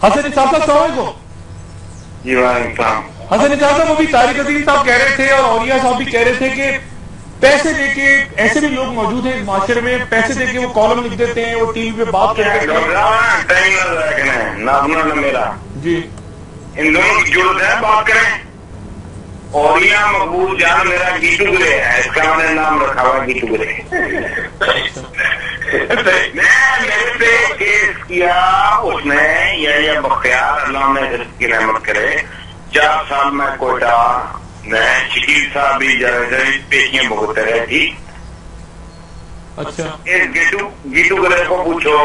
حسن صاحب السلام علیکم. جی وعلیکم. حسن صاحب ابھی طارق عظیم صاحب کہہ رہے تھے اور اولیاء صاحب بھی کہہ رہے تھے کہ پیسے دے کے ایسے بھی لوگ موجود ہیں معاشرے میں، پیسے دے کے وہ کالم لکھ دیتے ہیں، وہ ٹی وی پہ بات کرتے ہیں. میرا جی ان دونوں کی ضرورت ہے بات کریں. اولیاء مقبول جان میرا گیٹو گرے ہے، اس کا میں نے نام رکھا ہوا گیٹو گرے. میں میرے پہ کیس کیا اس نے یا بختیار اللہ میں کی رحمت کرے. 4 سال میں کوئٹہ میں شکیل صاحب بھی پیشیاں بھگتتے رہے تھی. اچھا اس گیٹو گرے کو پوچھو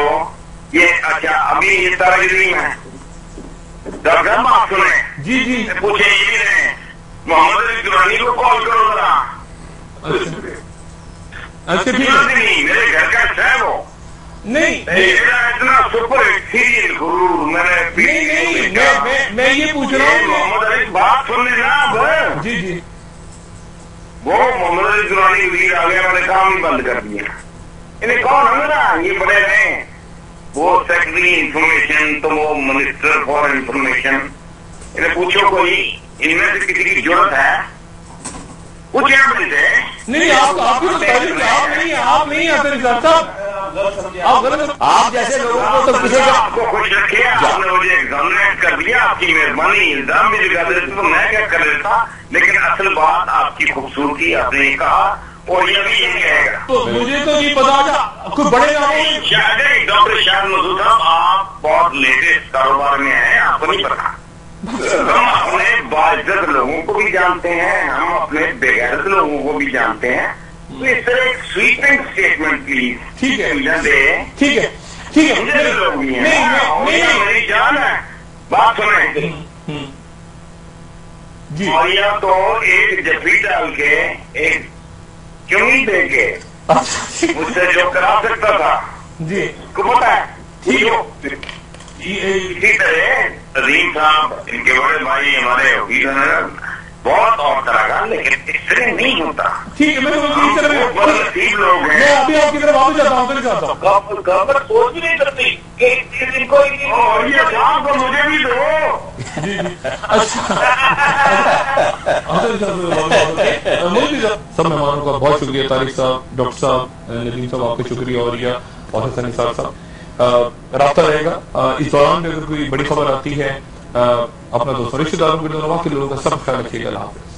یہ اچھا ابھی یہ طارق عظیم ہے ڈاکٹر صاحب آپ سنیں. جی جی پوچھے یہ بھی رہے محمد علی درانی کو کال کرو ذرا. اچھا ٹھیک ہے. نہیں میرے گھر کا صاحب ہو نہیں اتنا سپر سیریل غرور میں یہ پوچھ رہا ہوں محمد علی بات سن لینا. جی جی وہ محمد علی درانی وزیر آ گیا، میں نے کام ہی بند کر دیا. انہیں کون ہے نا یہ بڑے ہیں وہ سیکرٹری انفارمیشن تو وہ منسٹر فار انفارمیشن. انہیں پوچھو کوئی ان میں سے کسی کی ضرورت ہے کچھ یہاں بنتے نہیں. آپ نہیں حسن صاحب آپ جیسے لوگوں کو تو کسی کا آپ کو خوش رکھے. آپ نے مجھے ایگزامنیٹ کر دیا، آپ کی مہربانی. الزام بھی لگا دیتے تو میں کیا کر لیتا، لیکن اصل بات آپ کی خوبصورتی آپ نے یہ کہا اور یہ بھی یہ کہے گا. تو مجھے تو نہیں پتا کوئی بڑے ڈاکٹر شاہد مسعود صاحب آپ بہت لیٹسٹ کاروبار میں ہیں، آپ کو نہیں پتا. ہم اپنے باعزت لوگوں کو بھی جانتے ہیں، ہم اپنے بےغیرت لوگوں کو بھی جانتے ہیں. تو اس طرح ایک سویپنگ اسٹیٹمنٹ پلیز. ٹھیک ہے ٹھیک ہے ٹھیک ہے. لوگ بھی ہیں میری جان ہے. بات سنیں جی اور یا تو ایک جفی ڈال کے ایک چنی دے کے مجھ سے جو کرا سکتا تھا جی کو پتا ہے. ٹھیک ہے. اسی طرح عظیم صاحب ان کے بڑے بھائی ہمارے وکیل ہیں بہت اور طرح کا، لیکن اس طرح نہیں ہوتا. ٹھیک ہے. میں نصیب لوگ ہیں. میں ابھی آپ کی طرف واپس جاتا ہوں. چاہتا ہوں گورنمنٹ سوچ بھی نہیں کرتی کہ ان کو یہ کام کو مجھے بھی دو. جی جی اچھا سب مہمانوں کا بہت شکریہ. طارق صاحب، ڈاکٹر صاحب، ندیم صاحب آپ کا شکریہ اور حسن صاحب رابطہ رہے گا. اس دوران بھی اگر کوئی بڑی خبر آتی ہے اپنا دوستوں رشتے داروں کے لوگوں کا سب خیال رکھیے گا. اللہ حافظ.